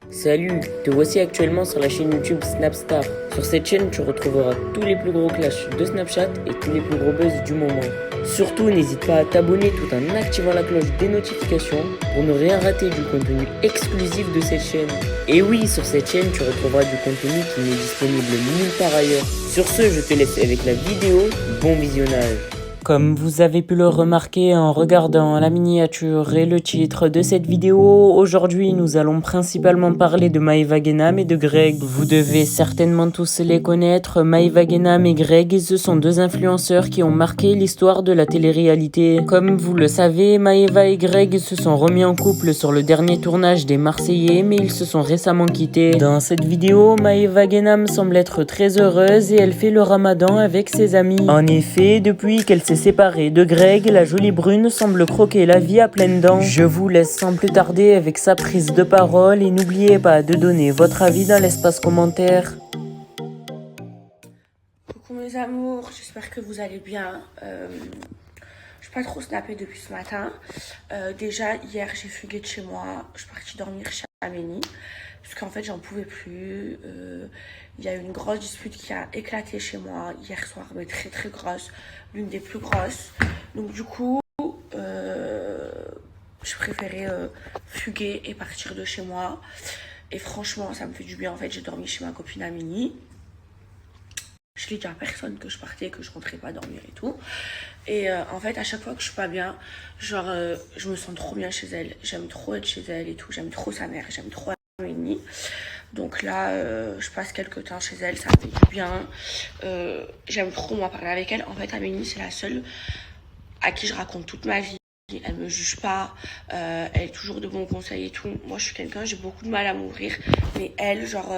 Salut, te voici actuellement sur la chaîne YouTube Snapstar. Sur cette chaîne, tu retrouveras tous les plus gros clashs de Snapchat et tous les plus gros buzz du moment. Surtout, n'hésite pas à t'abonner tout en activant la cloche des notifications pour ne rien rater du contenu exclusif de cette chaîne. Et oui, sur cette chaîne, tu retrouveras du contenu qui n'est disponible nulle part ailleurs. Sur ce, je te laisse avec la vidéo. Bon visionnage. Comme vous avez pu le remarquer en regardant la miniature et le titre de cette vidéo, aujourd'hui nous allons principalement parler de Maeva Genam et de Greg. Vous devez certainement tous les connaître, Maeva Genam et Greg, ce sont deux influenceurs qui ont marqué l'histoire de la télé-réalité. Comme vous le savez, Maeva et Greg se sont remis en couple sur le dernier tournage des Marseillais, mais ils se sont récemment quittés. Dans cette vidéo, Maeva Genam semble être très heureuse et elle fait le ramadan avec ses amis. En effet, depuis qu'elle s'est séparée de Greg, la jolie brune semble croquer la vie à pleines dents. Je vous laisse sans plus tarder avec sa prise de parole et n'oubliez pas de donner votre avis dans l'espace commentaire. Coucou mes amours, j'espère que vous allez bien. Je n'ai pas trop snappé depuis ce matin. Déjà hier j'ai fugué de chez moi, je suis partie dormir chez Amélie parce qu'en fait j'en pouvais plus. Il y a eu une grosse dispute qui a éclaté chez moi hier soir, mais très très grosse, l'une des plus grosses. Donc du coup je préférais fuguer et partir de chez moi. Et franchement ça me fait du bien. En fait j'ai dormi chez ma copine Amélie. Je l'ai dit à personne que je partais, que je rentrais pas dormir et tout. Et en fait, à chaque fois que je suis pas bien, genre, je me sens trop bien chez elle. J'aime trop être chez elle et tout. J'aime trop sa mère, j'aime trop Amélie. Donc là, je passe quelques temps chez elle, ça me fait du bien. J'aime trop, moi, parler avec elle. En fait, Amélie, c'est la seule à qui je raconte toute ma vie. Elle me juge pas, elle est toujours de bons conseils et tout. Moi, je suis quelqu'un, j'ai beaucoup de mal à m'ouvrir. Mais elle, genre...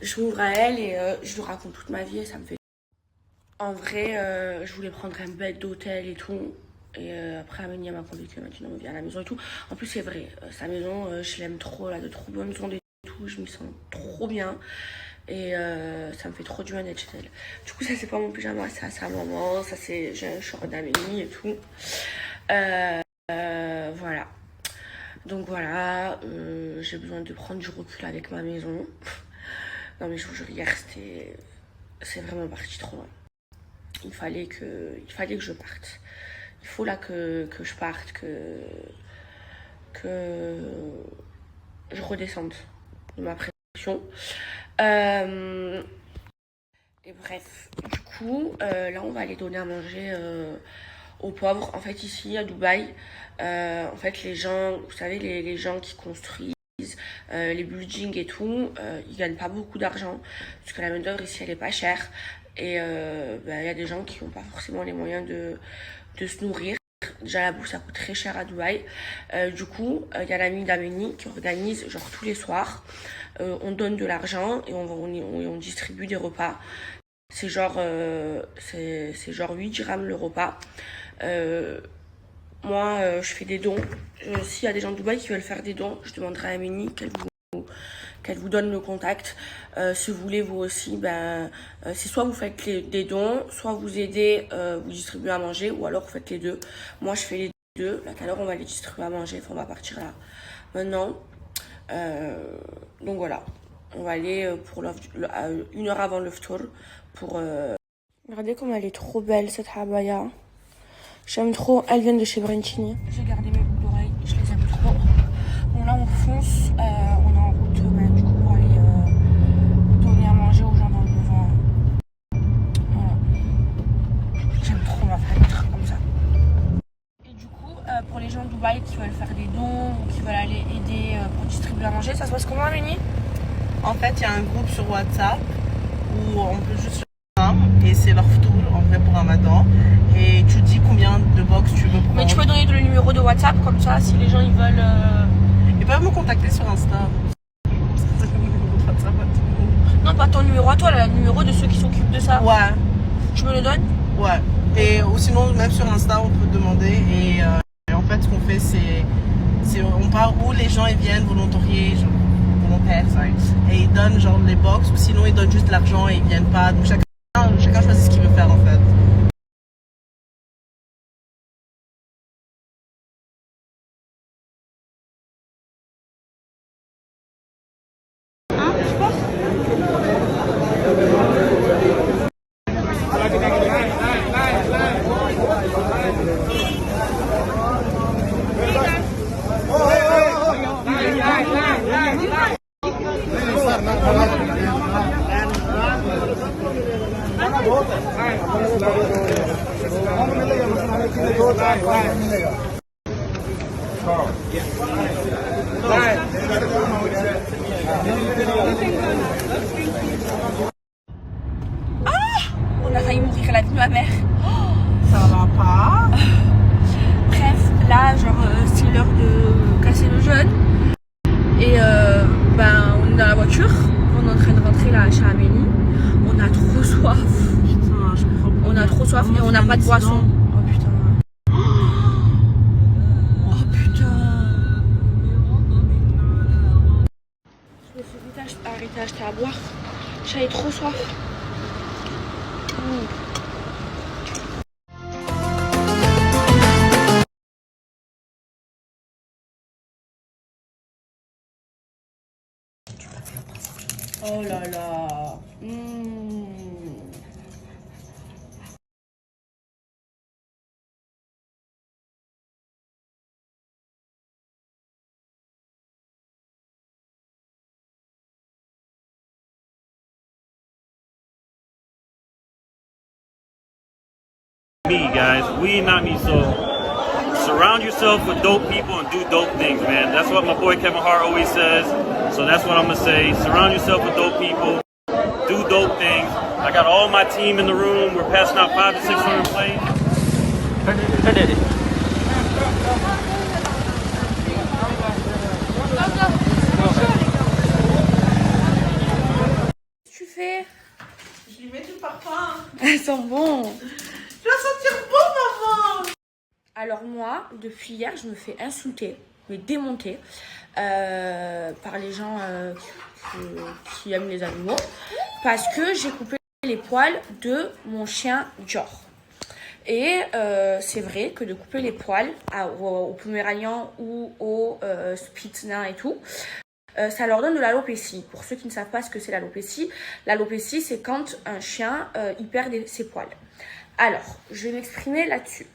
je m'ouvre à elle et je lui raconte toute ma vie et ça me fait... En vrai, je voulais prendre un bed d'hôtel et tout. Et après, Amélie m'a conduite, elle m'a dit non, viens à la maison et tout. En plus, c'est vrai, sa maison, je l'aime trop, elle a de trop bonnes ondes et tout. Je m'y sens trop bien. Et ça me fait trop du bien d'être chez elle. Du coup, ça, c'est pas mon pyjama, c'est à sa maman. Ça, c'est... J'ai un short d'Amélie et tout. Voilà. Donc voilà, j'ai besoin de prendre du recul avec ma maison. Non mais je vous jure, hier c'est vraiment parti trop loin. Il fallait que je parte. Il faut là que je parte, que je redescende de ma pression. Et bref, du coup, là on va aller donner à manger aux pauvres. En fait ici à Dubaï, en fait les gens, vous savez les gens qui construisent les buildings et tout, ils gagnent pas beaucoup d'argent parce que la main d'œuvre ici elle est pas chère et y a des gens qui n'ont pas forcément les moyens de se nourrir. Déjà la bouffe ça coûte très cher à Dubaï. Du coup il y a l'ami d'Amélie qui organise genre tous les soirs, on donne de l'argent et on distribue des repas. C'est genre c'est genre 8 dirhams le repas. Moi, je fais des dons. S'il y a des gens de Dubaï qui veulent faire des dons, je demanderai à Amélie qu'elle vous donne le contact. Si vous voulez, vous aussi, c'est soit vous faites des dons, soit vous aidez, vous distribuez à manger, ou alors vous faites les deux. Moi, je fais les deux. Là, tout à l'heure, on va les distribuer à manger. Enfin, on va partir là. Maintenant, donc voilà. On va aller pour une heure avant le ftour pour... Regardez comme elle est trop belle, cette habaya. J'aime trop, elles viennent de chez Brentini. J'ai gardé mes boucles d'oreilles, je les aime trop. Bon là on fonce, on est en route du coup pour aller donner à manger aux gens dans le devant. Voilà. J'aime trop ma faire des trucs comme ça. Et du coup, pour les gens de Dubaï qui veulent faire des dons ou qui veulent aller aider pour distribuer à manger, ça se passe comment Amélie? En fait, il y a un groupe sur WhatsApp où on peut juste et c'est leur tour en vrai pour Ramadan et tu dis combien de box tu veux prendre. Mais tu peux donner le numéro de WhatsApp comme ça si les gens ils veulent Ils peuvent me contacter sur Insta. Non pas ton numéro à toi, le numéro de ceux qui s'occupent de ça. Ouais. Tu me le donnes? Ouais. Et ou sinon même sur Insta on peut demander et en fait ce qu'on fait c'est on part où les gens ils viennent volontaires et ils donnent genre les box ou sinon ils donnent juste l'argent et ils viennent pas, donc chacun choisit ce qu'il veut faire en fait. On a failli mourir à la vie de ma mère. Ça va pas. Bref, là, genre, c'est l'heure de casser le jeûne. Et ben, on est dans la voiture. On est en train de rentrer là chez Amélie. On a trop soif. Putain, je comprends pas. On a trop soif et on n'a pas de boisson. Oh putain. Oh putain. Je me suis vite arrêté à acheter à boire. J'avais trop soif. Oh là là. Me, guys, we not me. So surround yourself with dope people and do dope things, man. That's what my boy Kevin Hart always says. So that's what I'm gonna say. Surround yourself with dope people, do dope things. I got all my team in the room. We're passing out 500 to 600 plays. Qu'est-ce que tu fais? Je lui mets du parfum. Elles sont bons. Tu vas sentir bon, maman. Alors moi, depuis hier, je me fais insulter, mais démonter par les gens qui aiment les animaux, parce que j'ai coupé les poils de mon chien Dior. Et c'est vrai que de couper les poils au Poméranian ou au Spitz nain et tout, ça leur donne de l'alopécie. Pour ceux qui ne savent pas ce que c'est l'alopécie, c'est quand un chien il perd ses poils. Alors, je vais m'exprimer là-dessus.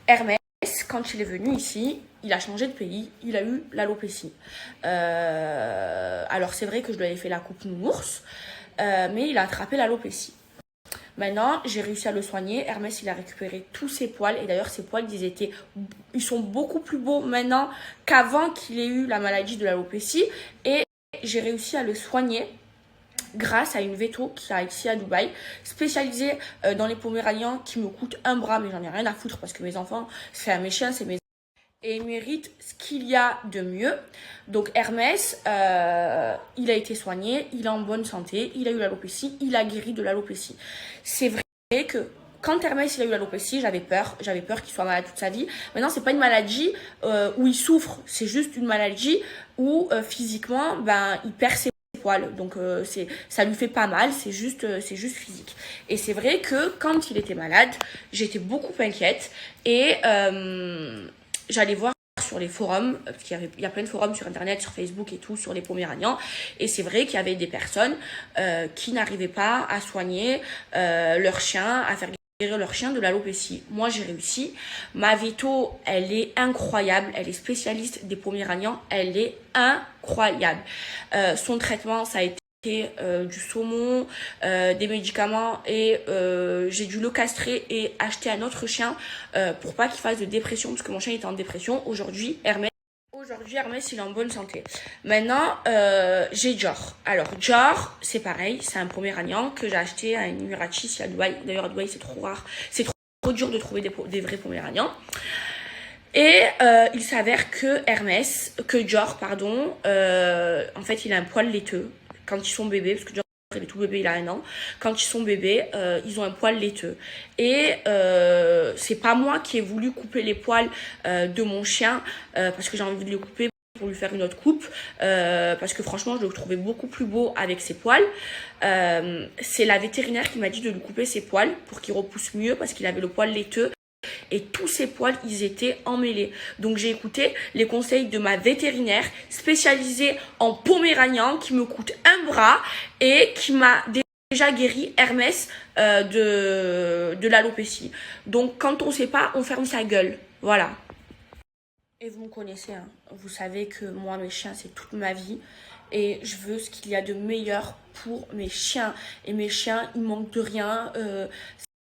Hermès, quand il est venu ici, il a changé de pays, il a eu l'alopécie. Alors c'est vrai que je lui avais fait la coupe nounours, mais il a attrapé l'alopécie. Maintenant, j'ai réussi à le soigner. Hermès, il a récupéré tous ses poils. Et d'ailleurs, ses poils, ils sont beaucoup plus beaux maintenant qu'avant qu'il ait eu la maladie de l'alopécie. Et j'ai réussi à le soigner grâce à une veto qui a ici à Dubaï, spécialisée dans les Poméraniens, qui me coûte un bras, mais j'en ai rien à foutre parce que mes enfants, c'est mes chiens, c'est mes... Et ils méritent ce qu'il y a de mieux. Donc Hermès, il a été soigné, il est en bonne santé, il a eu l'alopécie, il a guéri de l'alopécie. C'est vrai que quand Hermès il a eu l'alopécie, j'avais peur qu'il soit malade toute sa vie. Maintenant, c'est pas une maladie où il souffre, c'est juste une maladie où physiquement, il perd ses poils. Donc ça lui fait pas mal, c'est juste physique. Et c'est vrai que quand il était malade, j'étais beaucoup inquiète et j'allais voir sur les forums, parce qu'il y a plein de forums sur internet, sur Facebook et tout, sur les Poméraniens, et c'est vrai qu'il y avait des personnes qui n'arrivaient pas à soigner leur chien, à faire guérir leur chien de l'alopécie. Moi j'ai réussi, ma veto elle est incroyable, elle est spécialiste des Poméraniens, elle est incroyable. Son traitement ça a été du saumon, des médicaments et j'ai dû le castrer et acheter un autre chien pour pas qu'il fasse de dépression parce que mon chien était en dépression. Aujourd'hui Hermès il est en bonne santé. Maintenant j'ai Dior. Alors Dior c'est pareil, c'est un Poméranian que j'ai acheté à un Emirachi ici à Dubaï. D'ailleurs à Dubaï c'est trop rare, c'est trop dur de trouver des vrais Poméraniens. Et il s'avère que Dior pardon, en fait il a un poil laiteux. Quand ils sont bébés, parce que Dior il est tout bébé, il a 1 an. Quand ils sont bébés, ils ont un poil laiteux. Et c'est pas moi qui ai voulu couper les poils de mon chien parce que j'ai envie de le couper pour lui faire une autre coupe parce que franchement je le trouvais beaucoup plus beau avec ses poils. C'est la vétérinaire qui m'a dit de lui couper ses poils pour qu'il repousse mieux parce qu'il avait le poil laiteux. Et tous ces poils, ils étaient emmêlés. Donc j'ai écouté les conseils de ma vétérinaire spécialisée en Poméranian qui me coûte un bras et qui m'a déjà guéri Hermès de l'alopécie. Donc quand on sait pas, on ferme sa gueule. Voilà. Et vous me connaissez, hein. Vous savez que moi, mes chiens, c'est toute ma vie. Et je veux ce qu'il y a de meilleur pour mes chiens. Et mes chiens, ils manquent de rien.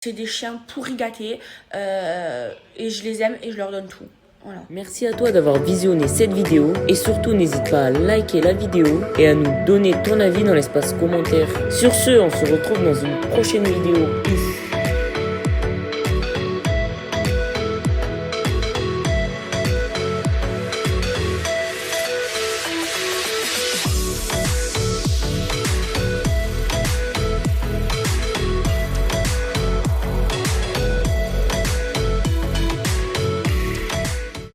C'est des chiens pourri gâtés. Et je les aime et je leur donne tout. Voilà. Merci à toi d'avoir visionné cette vidéo et surtout n'hésite pas à liker la vidéo et à nous donner ton avis dans l'espace commentaire. Sur ce, on se retrouve dans une prochaine vidéo. Peace.